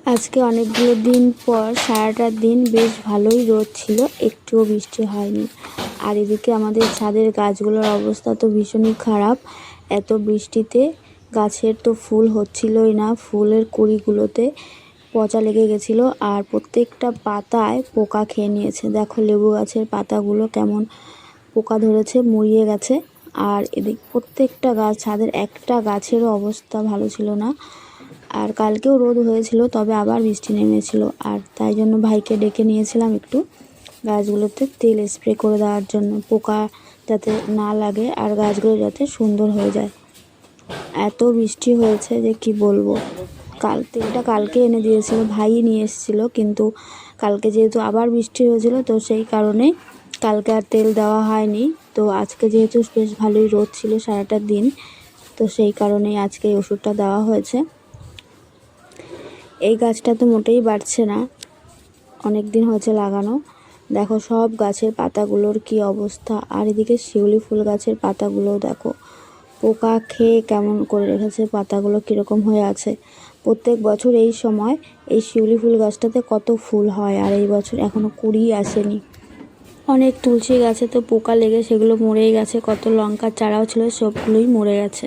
আজকে অনেকগুলো দিন পর সারাটা দিন বেশ ভালোই রোদ ছিল, একটুও বৃষ্টি হয়নি। আর এদিকে আমাদের ছাদের গাছগুলোর অবস্থা তো ভীষণই খারাপ। এত বৃষ্টিতে গাছের তো ফুল হচ্ছিলই না, ফুলের কুঁড়িগুলোতে পচা লেগে গেছিলো আর প্রত্যেকটা পাতায় পোকা খেয়ে নিয়েছে। দেখো লেবু গাছের পাতাগুলো কেমন পোকা ধরেছে, মুড়িয়ে গেছে। আর এদিক প্রত্যেকটা গাছ, ছাদের একটা গাছেরও অবস্থা ভালো ছিল না। আর কালকেও রোদ হয়েছিল, তবে আবার বৃষ্টি নেমেছিল। আর তাই জন্য ভাইকে ডেকে নিয়েছিলাম একটু গাছগুলোতে তেল স্প্রে করে দেওয়ার জন্য, পোকা যাতে না লাগে আর গাছগুলো যাতে সুন্দর হয়ে যায়। এত বৃষ্টি হয়েছে যে কি বলবো। তেলটা কালকে এনে দিয়েছিল, ভাই নিয়ে এসেছিলো, কিন্তু কালকে যেহেতু আবার বৃষ্টি হয়েছিল তো সেই কারণে কালকে আর তেল দেওয়া হয়নি। তো আজকে যেহেতু বেশ ভালোই রোদ ছিল সারাটা দিন, তো সেই কারণেই আজকে এই ওষুধটা দেওয়া হয়েছে। এই গাছটা তো মোটেই বাড়ছে না, অনেক দিন হয়েছে লাগানো। দেখো সব গাছের পাতাগুলোর কি অবস্থা। আর এদিকে শিউলি ফুল গাছের পাতাগুলোও দেখো পোকা খেয়ে কেমন করে রেখেছে, পাতাগুলো কীরকম হয়ে আছে। প্রত্যেক বছর এই সময় এই শিউলি ফুল গাছটাতে কত ফুল হয়, আর এই বছর এখনও কুড়ি আসেনি। অনেক তুলসী গাছে তো পোকা লেগে সেগুলো মরেই গেছে, কত লঙ্কার চারাও ছিল সবগুলোই মরে গেছে।